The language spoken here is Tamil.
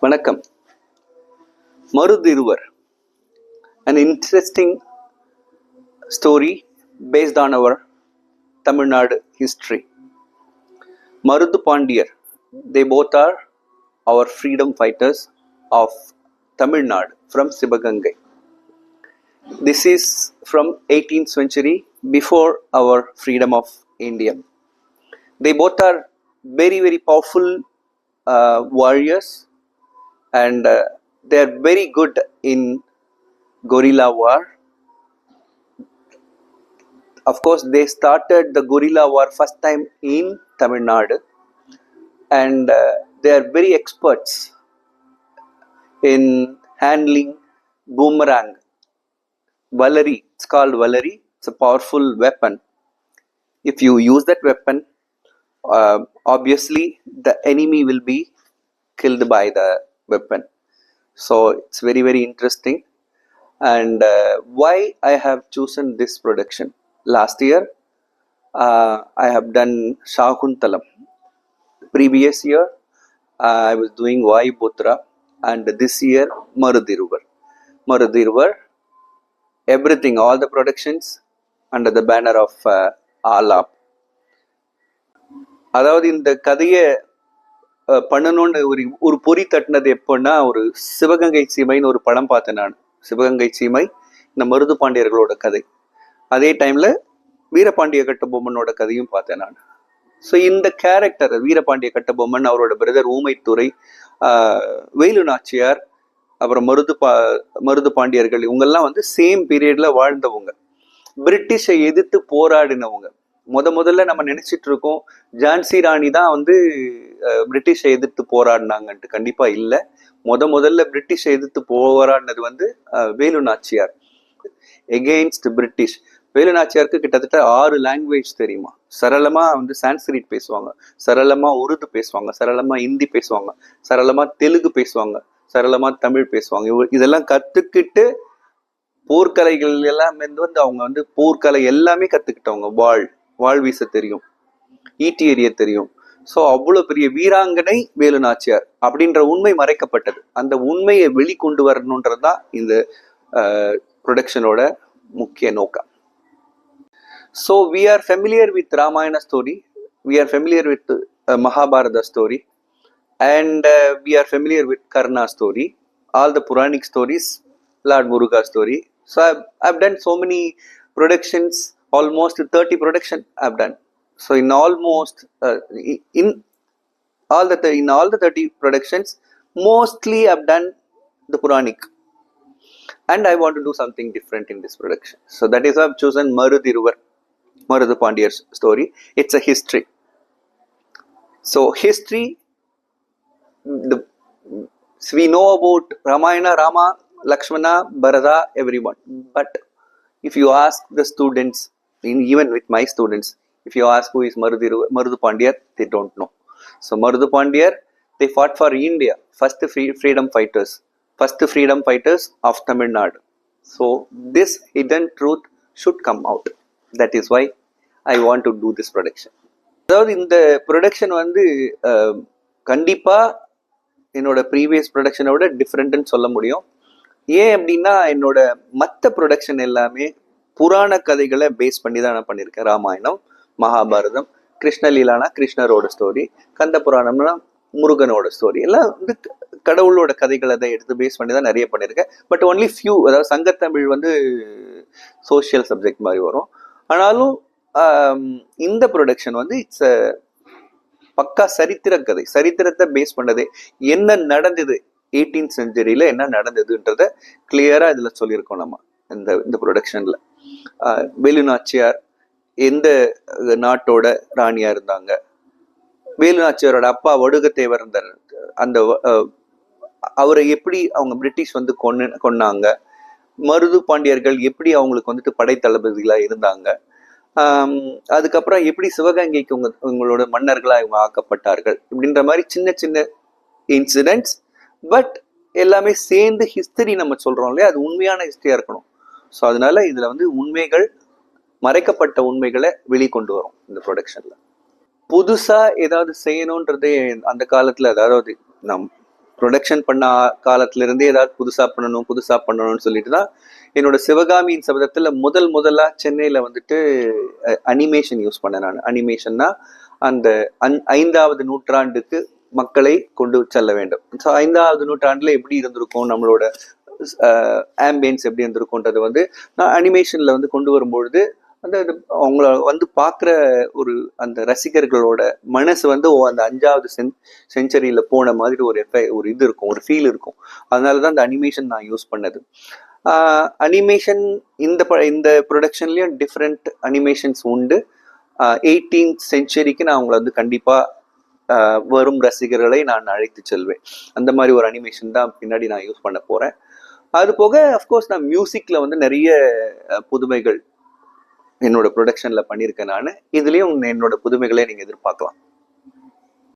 வணக்கம். மருதிருவர், an interesting story based on our Tamil Nadu history. Marudhu Pandiyar, they both are our freedom fighters of Tamil Nadu from Sivagangai. This is from 18th century, before our freedom of India. They both are very, very powerful warriors, and they are very good in guerrilla war. Of course, they started the guerrilla war first time in Tamil Nadu, and they are very experts in handling boomerang. Valari, it's called Valari. It's a powerful weapon. If you use that weapon, obviously the enemy will be killed by the weapon. So it's very, very interesting. And why I have chosen this production? Last year I have done Shakuntalam. Previous year I was doing Vayuputra, and this year Marudhiruvar. Everything, all the productions under the banner of Alap. அதாவது இந்த கதையை பண்ணணும்னு ஒரு பொறி தட்டினது எப்போன்னா, ஒரு சிவகங்கை சீமைன்னு ஒரு படம் பார்த்தேன் நான். சிவகங்கை சீமை, இந்த மருது பாண்டியர்களோட கதை. அதே டைம்ல வீரபாண்டிய கட்டபொம்மனோட கதையும் பார்த்தேன் நான். ஸோ இந்த கேரக்டர் வீரபாண்டிய கட்டபொம்மன், அவரோட பிரதர் ஊமைத்துறை, வேலு நாச்சியார், அப்புறம் மருது பாண்டியர்கள், இவங்கெல்லாம் வந்து சேம் பீரியட்ல வாழ்ந்தவங்க, பிரிட்டிஷை எதிர்த்து போராடினவங்க. முதல்ல நம்ம நினைச்சிட்டு இருக்கோம் ஜான்சி ராணி தான் வந்து பிரிட்டிஷை எதிர்த்து போராடினாங்கன்ட்டு. கண்டிப்பா இல்லை. முதல்ல பிரிட்டிஷை எதிர்த்து போராடினது வந்து வேலு நாச்சியார் எகெயின்ஸ்ட் பிரிட்டிஷ். வேலு நாச்சியாருக்கு கிட்டத்தட்ட 6 லாங்குவேஜ் தெரியுமா. சரளமா வந்து சான்ஸ்கிரிட் பேசுவாங்க, சரளமா உருது பேசுவாங்க, சரளமா ஹிந்தி பேசுவாங்க, சரளமா தெலுங்கு பேசுவாங்க, சரளமா தமிழ் பேசுவாங்க. இதெல்லாம் கத்துக்கிட்டு போர்க்கலைகள் எல்லாம் வந்து அவங்க வந்து போர்க்கலை எல்லாமே கத்துக்கிட்டவங்க. வாழ் வீச தெரியும், ஈட்டி எறிய தெரியும். ஸோ அவ்வளோ பெரிய வீராங்கனை வேலு நாச்சியார் அப்படின்ற உண்மை மறைக்கப்பட்டது. அந்த உண்மையை வெளிக்கொண்டு வரணுன்றதுதான் இந்த ப்ரொடக்ஷனோட முக்கிய நோக்கம். So we are familiar with Ramayana story, we are familiar with Mahabharata story, and we are familiar with Karna story, all the Puranic stories, Lord Muruga story. So I've done so many productions, almost 30 production I've done. So in almost in all the 30 productions, mostly I've done the Puranic, and I want to do something different in this production. So that is why I've chosen Marudhiruvar, Marudhu Pandiyar's story. It's a history. So history, we know about Ramayana, Rama, Lakshmana, Bharata, everyone. But if you ask the students, even with my students, if you ask who is Marudhu Pandiyar, they don't know. So Marudhu Pandiyar, they fought for India, first freedom fighters of Tamil Nadu. So this hidden truth should come out. That is why I want to do this production. அதாவது இந்த ப்ரொடக்ஷன் வந்து கண்டிப்பா என்னோட ப்ரீவியஸ் ப்ரொடக்ஷனை விட டிஃப்ரெண்ட்னு சொல்ல முடியும். ஏன் அப்படின்னா, என்னோட மற்ற ப்ரொடக்ஷன் எல்லாமே புராண கதைகளை பேஸ் பண்ணி தான் நான் பண்ணியிருக்கேன். ராமாயணம், மகாபாரதம், கிருஷ்ணலீலானா கிருஷ்ணரோட ஸ்டோரி, கந்த புராணம்னா முருகனோட ஸ்டோரி, எல்லாம் வந்து கடவுளோட கதைகளை தான் எடுத்து பேஸ் பண்ணி தான் நிறைய பண்ணியிருக்கேன். பட் ஒன்லி ஃபியூ, அதாவது சங்கத்தமிழ் வந்து சோஷியல் சப்ஜெக்ட் மாதிரி வரும். ஆனாலும் இந்த ப்ரொடக்ஷன் வந்து இட்ஸ் பக்கா சரித்திர கதை, சரித்திரத்தை பேஸ் பண்ணதே. என்ன நடந்தது 18th செஞ்சுரியில, என்ன நடந்ததுன்றத கிளியரா இதுல சொல்லியிருக்கோம் நம்ம இந்த ப்ரொடக்ஷன்ல. வேலு நாச்சியார் எந்த நாட்டோட ராணியா இருந்தாங்க, வேலு நாச்சியாரோட அப்பா வடுகத்தேவர் இருந்தார், அந்த அவரை எப்படி அவங்க பிரிட்டிஷ் வந்து கொன்னாங்க, மருது பாண்டியர்கள் எப்படி அவங்களுக்கு வந்துட்டு படை தளபதிகளா இருந்தாங்க, அதுக்கப்புறம் எப்படி சிவகங்கைக்கு உங்களோட மன்னர்களா இவங்க ஆக்கப்பட்டார்கள், இப்படின்ற மாதிரி சின்ன சின்ன இன்சிடென்ட்ஸ். பட் எல்லாமே சேர்ந்து ஹிஸ்டரி நம்ம சொல்றோம் இல்லையா, அது உண்மையான ஹிஸ்டரியா இருக்கணும். ஸோ அதனால இதுல வந்து உண்மைகள், மறைக்கப்பட்ட உண்மைகளை வெளிக்கொண்டு வரும் இந்த ப்ரொடக்ஷன்ல. புதுசா ஏதாவது செய்யணும்ன்றதே அந்த காலத்துல, அதாவது நம் ப்ரொடக்ஷன் பண்ண காலத்துல இருந்தே ஏதாவது புதுசா பண்ணணும்னு சொல்லிட்டு தான் என்னோட சிவகாமியின் சபதத்துல முதலா சென்னையில வந்துட்டு அனிமேஷன் யூஸ் பண்ணேன். நான் அனிமேஷன்னா அந்த 5வது நூற்றாண்டுக்கு மக்களை கொண்டு செல்ல வேண்டும். ஸோ 5வது நூற்றாண்டுல எப்படி இருந்திருக்கும், நம்மளோட ஆம்பியன்ஸ் எப்படி இருந்திருக்கும்ன்றது வந்து நான் அனிமேஷன்ல வந்து கொண்டு வரும்பொழுது அந்த அவங்கள வந்து பார்க்குற ஒரு அந்த ரசிகர்களோட மனசு வந்து அந்த 5வது செஞ்சுரியில போன மாதிரி ஒரு இது இருக்கும், ஒரு ஃபீல் இருக்கும். அதனால தான் அந்த அனிமேஷன் நான் யூஸ் பண்ணது. அனிமேஷன் இந்த ப்ரொடக்ஷன்லயும் டிஃப்ரெண்ட் அனிமேஷன்ஸ் உண்டு. 18th செஞ்சுரிக்கு நான் அவங்கள வந்து கண்டிப்பா வரும் ரசிகர்களை நான் அழைத்து செல்வேன். அந்த மாதிரி ஒரு அனிமேஷன் தான் பின்னாடி நான் யூஸ் பண்ண போறேன். அது போக அஃப்கோர்ஸ் நான் மியூசிக்ல வந்து நிறைய புதுமைகள் என்னோட ப்ரொடக்ஷன்ல பண்ணியிருக்கேன். நான் இதுலயும் என்னோட புதுமைகளை நீங்க எதிர்பார்க்கலாம்.